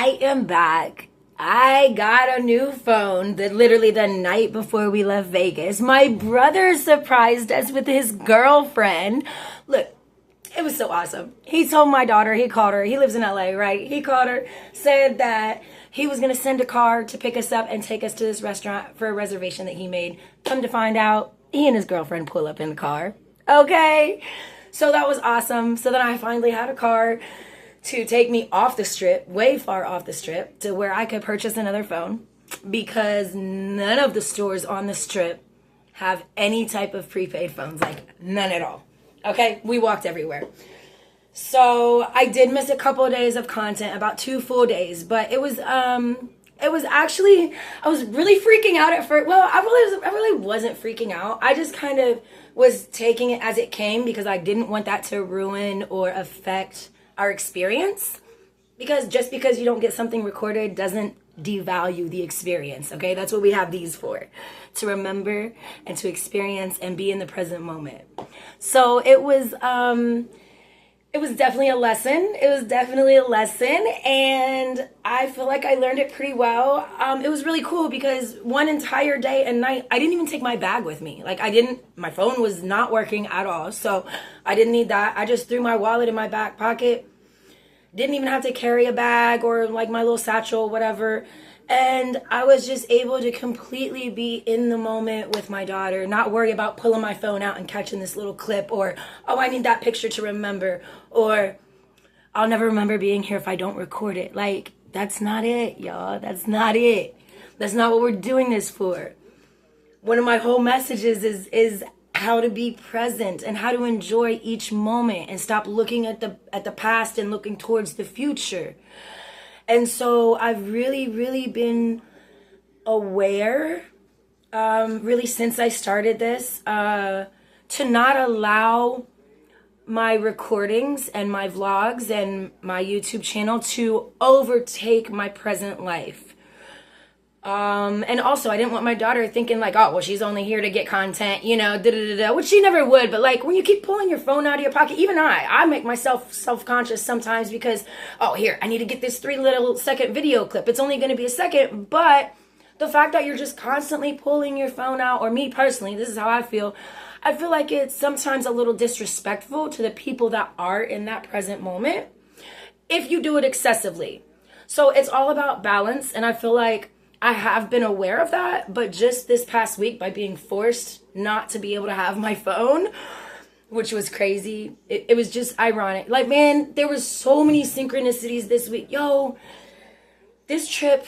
I am back. I got a new phone literally the night before we left Vegas. My brother surprised us with his girlfriend. Look, it was so awesome. He told my daughter, he called her, he lives in LA, right? He called her, said that he was going to send a car to pick us up and take us to this restaurant for a reservation that he made. Come to find out, he and his girlfriend pull up in the car. Okay? So that was awesome. So then I finally had a car to take me off the strip, way far off the strip, to where I could purchase another phone, because none of the stores on the strip have any type of prepaid phones, like none at all. Okay, we walked everywhere. So I did miss a couple of days of content, about 2 full days, but it was actually, I was really freaking out at first. Well, I really wasn't freaking out. I just kind of was taking it as it came, because I didn't want that to ruin or affect our experience, because just because you don't get something recorded doesn't devalue the experience. Okay, that's what we have these for, to remember and to experience and be in the present moment. So it was definitely a lesson. It was definitely a lesson, and I feel like I learned it pretty well. It was really cool because one entire day and night, I didn't even take my bag with me. Like my phone was not working at all, so I didn't need that. I just threw my wallet in my back pocket. Didn't even have to carry a bag or like my little satchel, whatever. And I was just able to completely be in the moment with my daughter, not worry about pulling my phone out and catching this little clip, or, oh, I need that picture to remember, or I'll never remember being here if I don't record it. Like, that's not it, y'all. That's not it. That's not what we're doing this for. One of my whole messages is how to be present and how to enjoy each moment and stop looking at the past and looking towards the future. And so I've really been aware, really since I started this, to not allow my recordings and my vlogs and my YouTube channel to overtake my present life. And also I didn't want my daughter thinking like, oh, well, she's only here to get content, you know, which she never would. But like, when you keep pulling your phone out of your pocket, even I make myself self-conscious sometimes, because, oh, here, I need to get this 3-second video clip. It's only going to be a second. But the fact that you're just constantly pulling your phone out, or me personally, this is how I feel like it's sometimes a little disrespectful to the people that are in that present moment if you do it excessively. So it's all about balance. And I feel like I have been aware of that, but just this past week, by being forced not to be able to have my phone, which was crazy, it was just ironic. Like, man, there was so many synchronicities this week. Yo, this trip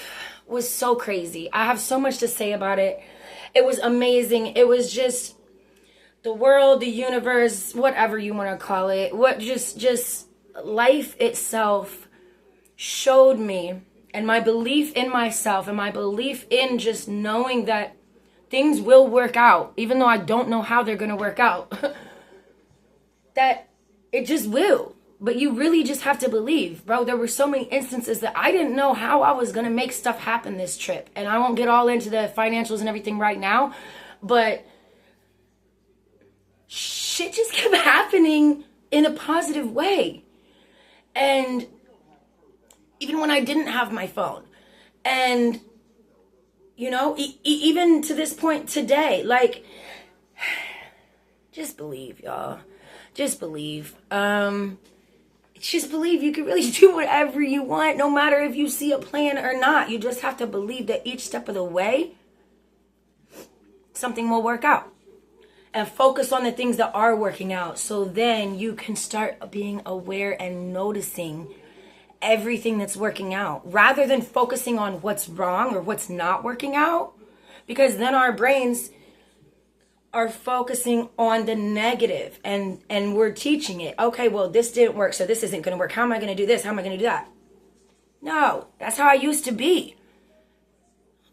was so crazy. I have so much to say about it. It was amazing. It was just the world, the universe, whatever you want to call it, just life itself showed me, and my belief in myself and my belief in just knowing that things will work out, even though I don't know how they're going to work out, that it just will. But you really just have to believe, bro. There were so many instances that I didn't know how I was going to make stuff happen this trip. And I won't get all into the financials and everything right now, but shit just kept happening in a positive way. And even when I didn't have my phone, and, you know, even to this point today, like, just believe, y'all. Just believe. Just believe you can really do whatever you want, no matter if you see a plan or not. You just have to believe that each step of the way, something will work out. And focus on the things that are working out. So then you can start being aware and noticing everything that's working out, rather than focusing on what's wrong or what's not working out, because then our brains are focusing on the negative, and we're teaching it, okay, well, this didn't work, so this isn't going to work. How am I going to do this? How am I going to do that? No, that's how I used to be,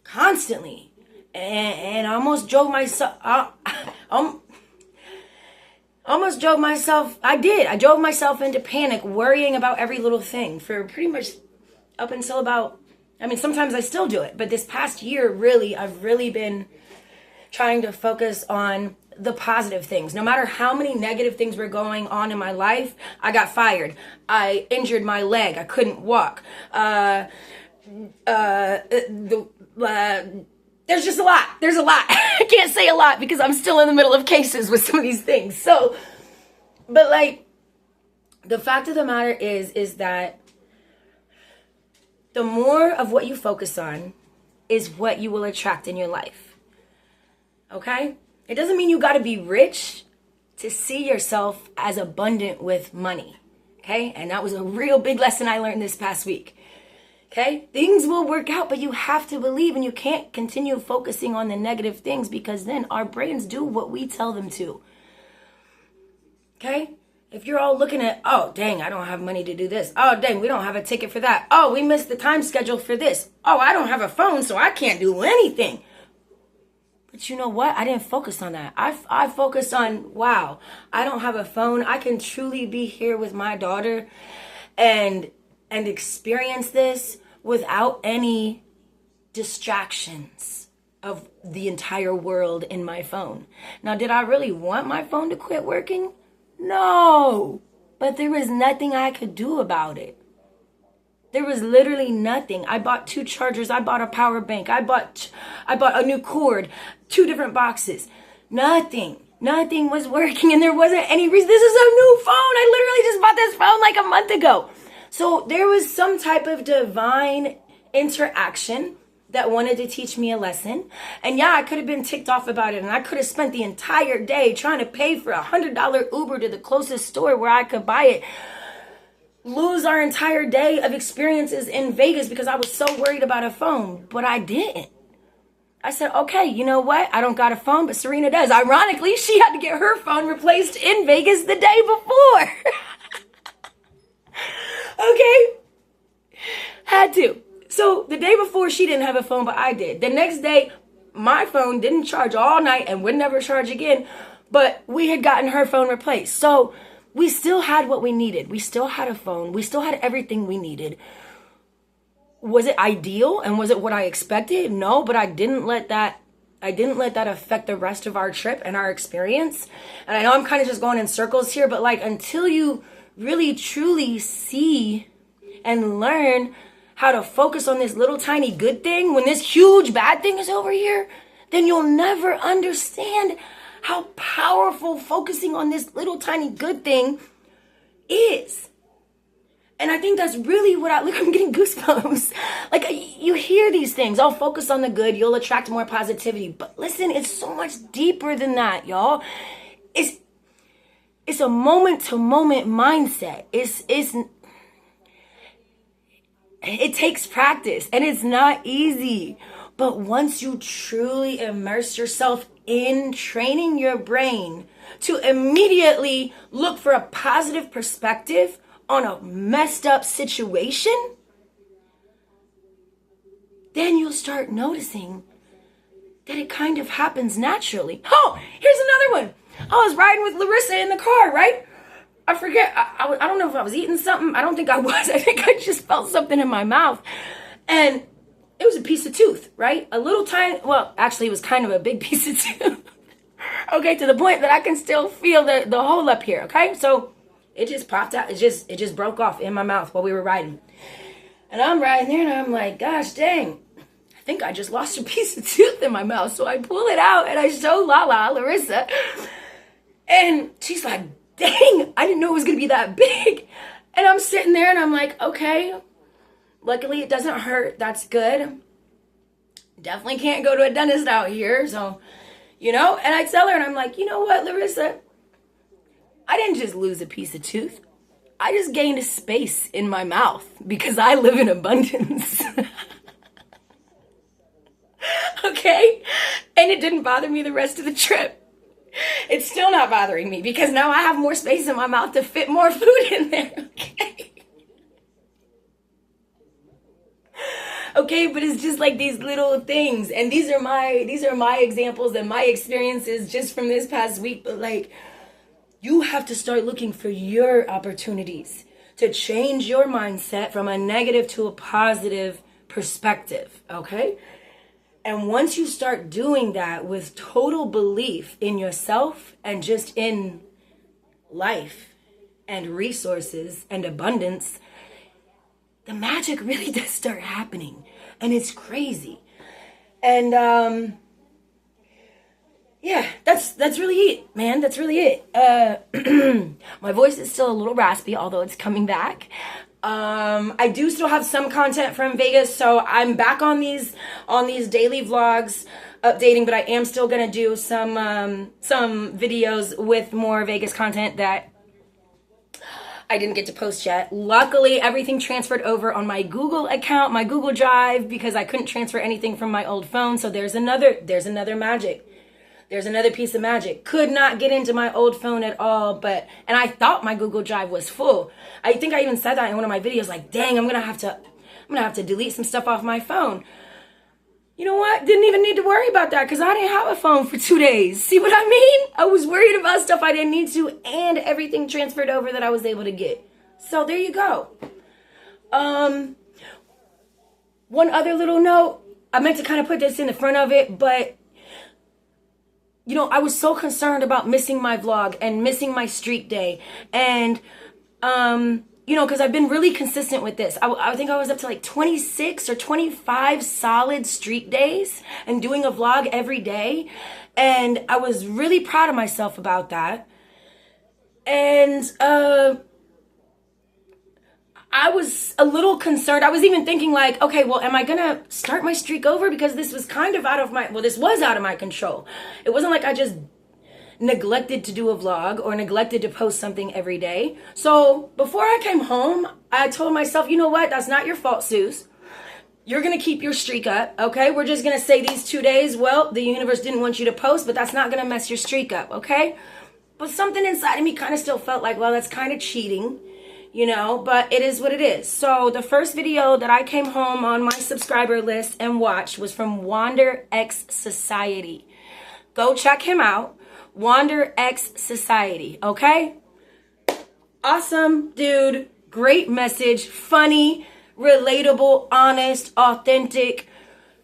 constantly, and I almost drove myself. I drove myself into panic, worrying about every little thing for pretty much up until about, I mean, sometimes I still do it, but this past year, really, I've really been trying to focus on the positive things. No matter how many negative things were going on in my life, I got fired. I injured my leg. I couldn't walk. There's just a lot. There's a lot. I can't say a lot because I'm still in the middle of cases with some of these things. So, but like, the fact of the matter is that the more of what you focus on is what you will attract in your life. Okay? It doesn't mean you got to be rich to see yourself as abundant with money. Okay? And that was a real big lesson I learned this past week. Okay? Things will work out, but you have to believe, and you can't continue focusing on the negative things because then our brains do what we tell them to. Okay? If you're all looking at, oh, dang, I don't have money to do this. Oh, dang, we don't have a ticket for that. Oh, we missed the time schedule for this. Oh, I don't have a phone, so I can't do anything. But you know what? I didn't focus on that. I focused on, wow, I don't have a phone. I can truly be here with my daughter and experience this without any distractions of the entire world in my phone. Now, did I really want my phone to quit working? No, but there was nothing I could do about it. There was literally nothing. I bought 2 chargers. I bought a power bank. I bought a new cord, 2 different boxes. Nothing was working, and there wasn't any reason. This is a new phone. I literally just bought this phone like a month ago. So there was some type of divine interaction that wanted to teach me a lesson. And yeah, I could have been ticked off about it, and I could have spent the entire day trying to pay for $100 Uber to the closest store where I could buy it. Lose our entire day of experiences in Vegas because I was so worried about a phone, but I didn't. I said, okay, you know what? I don't got a phone, but Serena does. Ironically, she had to get her phone replaced in Vegas the day before. Okay? Had to. So the day before, she didn't have a phone, but I did. The next day, my phone didn't charge all night and would never charge again, but we had gotten her phone replaced. So we still had what we needed. We still had a phone. We still had everything we needed. Was it ideal and was it what I expected? No, but I didn't let that affect the rest of our trip and our experience. And I know I'm kind of just going in circles here, but like until you really truly see and learn how to focus on this little tiny good thing when this huge bad thing is over here, then you'll never understand how powerful focusing on this little tiny good thing is. And I think that's really what look, I'm getting goosebumps. Like, you hear these things, oh, focus on the good, you'll attract more positivity. But listen, it's so much deeper than that, y'all. It's a moment-to-moment mindset. It takes practice, and it's not easy. But once you truly immerse yourself in training your brain to immediately look for a positive perspective on a messed up situation, then you'll start noticing that it kind of happens naturally. Oh, here's another one. I was riding with Larissa in the car, right? I forget, I don't know if I was eating something. I don't think I was. I think I just felt something in my mouth. And it was a piece of tooth, right? A little tiny, well, actually it was kind of a big piece of tooth. Okay, to the point that I can still feel the hole up here, okay? So it just popped out. It just broke off in my mouth while we were riding. And I'm riding there and I'm like, gosh dang, I think I just lost a piece of tooth in my mouth. So I pull it out and I show Larissa. And she's like, dang, I didn't know it was going to be that big. And I'm sitting there and I'm like, okay, luckily it doesn't hurt. That's good. Definitely can't go to a dentist out here. So, and I tell her and I'm like, you know what, Larissa? I didn't just lose a piece of tooth. I just gained a space in my mouth because I live in abundance. Okay? And it didn't bother me the rest of the trip. It's still not bothering me because now I have more space in my mouth to fit more food in there. Okay? Okay, but it's just like these little things. And these are my examples and my experiences just from this past week. But like, you have to start looking for your opportunities to change your mindset from a negative to a positive perspective, okay? And once you start doing that with total belief in yourself and just in life and resources and abundance, the magic really does start happening. And it's crazy. And yeah, that's really it, man. That's really it. My voice is still a little raspy, although it's coming back. I do still have some content from Vegas, so I'm back on these daily vlogs updating, but I am still gonna do some videos with more Vegas content that I didn't get to post yet. Luckily, everything transferred over on my Google account, my Google Drive, because I couldn't transfer anything from my old phone. So there's another magic. There's another piece of magic. Could not get into my old phone at all, and I thought my Google Drive was full. I think I even said that in one of my videos, like, dang, I'm gonna have to delete some stuff off my phone. You know what? Didn't even need to worry about that because I didn't have a phone for 2 days. See what I mean? I was worried about stuff I didn't need to, and everything transferred over that I was able to get. So there you go. One other little note. I meant to kind of put this in the front of it, but you know, I was so concerned about missing my vlog and missing my streak day. And, you know, because I've been really consistent with this. I think I was up to like 26 or 25 solid streak days and doing a vlog every day. And I was really proud of myself about that. And I was a little concerned. I was even thinking like, okay, well, am I going to start my streak over? Because this was kind of this was out of my control. It wasn't like I just neglected to do a vlog or neglected to post something every day. So before I came home, I told myself, you know what? That's not your fault, Suze. You're going to keep your streak up, okay? We're just going to say these 2 days, well, the universe didn't want you to post, but that's not going to mess your streak up, okay? But something inside of me kind of still felt like, well, that's kind of cheating. You know, but it is what it is. So the first video that I came home on my subscriber list and watched was from Wander X Society. Go check him out. Wander X Society, okay? Awesome dude. Great message. Funny, relatable, honest, authentic.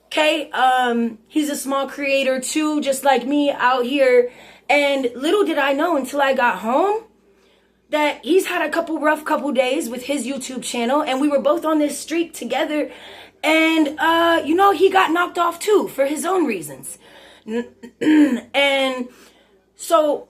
Okay? He's a small creator too, just like me out here. And little did I know until I got home that he's had a rough couple days with his YouTube channel, and we were both on this streak together, and you know, he got knocked off too for his own reasons. And so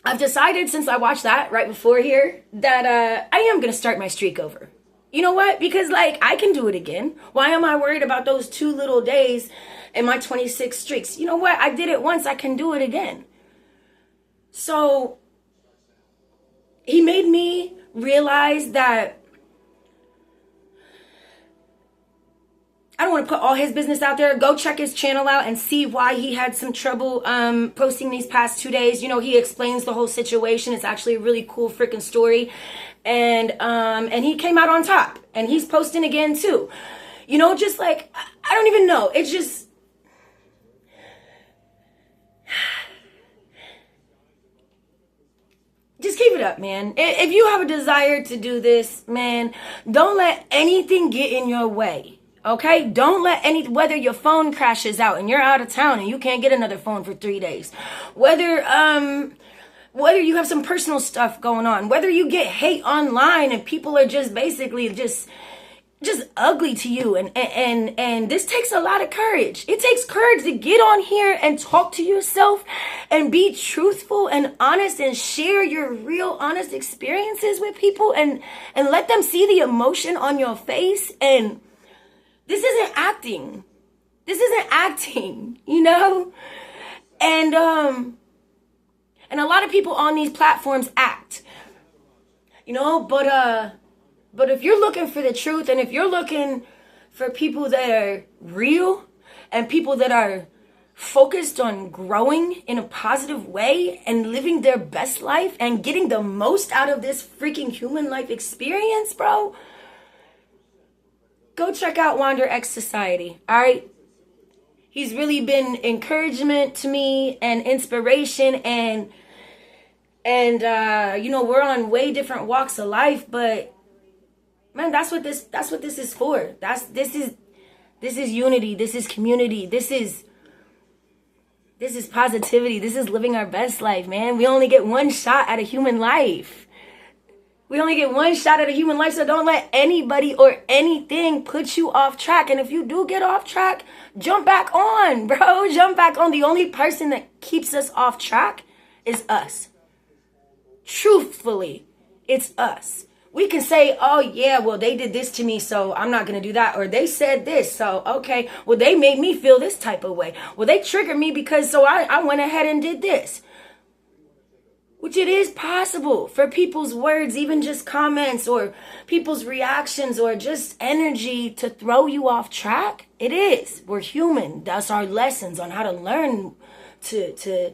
I've decided, since I watched that right before here, that I am gonna start my streak over. You know what? Because like, I can do it again. Why am I worried about those 2 little days in my 26 streaks? You know what? I did it once, I can do it again. So he made me realize that I don't want to put all his business out there. Go check his channel out and see why he had some trouble posting these past 2 days. You know, he explains the whole situation. It's actually a really cool freaking story. And he came out on top. And he's posting again too. You know, just like, I don't even know. It's just, just keep it up, man. If you have a desire to do this, man, don't let anything get in your way. Okay? Don't let whether your phone crashes out and you're out of town and you can't get another phone for 3 days. Whether you have some personal stuff going on, whether you get hate online and people are just basically just ugly to you, and this takes a lot of courage. It takes courage to get on here and talk to yourself and be truthful and honest and share your real honest experiences with people and let them see the emotion on your face. And this isn't acting. This isn't acting, you know? And a lot of people on these platforms act, you know, but if you're looking for the truth, and if you're looking for people that are real and people that are focused on growing in a positive way and living their best life and getting the most out of this freaking human life experience, bro, go check out Wander X Society, all right? He's really been encouragement to me and inspiration, and you know, we're on way different walks of life, but man, that's what this is for. This is unity. This is community. This is positivity. This is living our best life, man. We only get one shot at a human life. We only get one shot at a human life, so don't let anybody or anything put you off track. And if you do get off track, jump back on, bro. Jump back on. The only person that keeps us off track is us. Truthfully, it's us. We can say, oh yeah, well, they did this to me, so I'm not going to do that. Or they said this, so okay, well, they made me feel this type of way. Well, they triggered me because so I went ahead and did this. Which it is possible for people's words, even just comments or people's reactions or just energy to throw you off track. It is. We're human. That's our lessons on how to learn to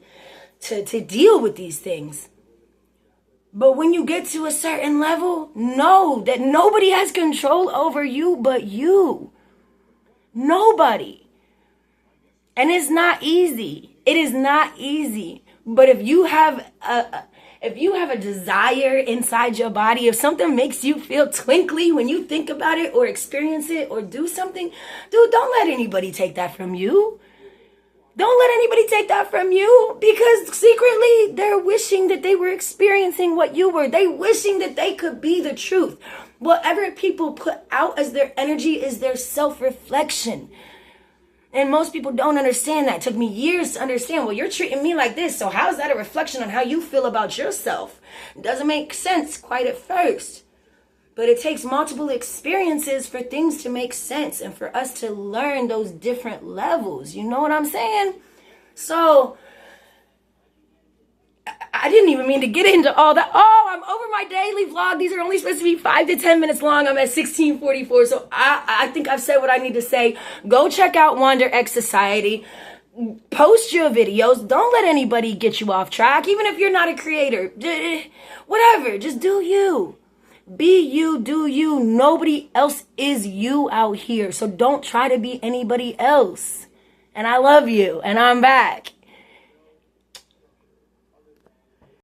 deal with these things. But when you get to a certain level, know that nobody has control over you but you. Nobody. And it's not easy. It is not easy. But if you have a desire inside your body, if something makes you feel twinkly when you think about it or experience it or do something, dude, don't let anybody take that from you. Don't let anybody take that from you, because secretly they're wishing that they were experiencing what you were. They wishing that they could be the truth. Whatever people put out as their energy is their self-reflection. And most people don't understand that. It took me years to understand, well, you're treating me like this, so how is that a reflection on how you feel about yourself? It doesn't make sense quite at first. But it takes multiple experiences for things to make sense and for us to learn those different levels. You know what I'm saying? So, I didn't even mean to get into all that. Oh, I'm over my daily vlog. These are only supposed to be 5 to 10 minutes long. I'm at 16:44. So I think I've said what I need to say. Go check out Wander X Society. Post your videos. Don't let anybody get you off track. Even if you're not a creator. Whatever. Just do you. Be you, do you. Nobody else is you out here. So don't try to be anybody else. And I love you. And I'm back.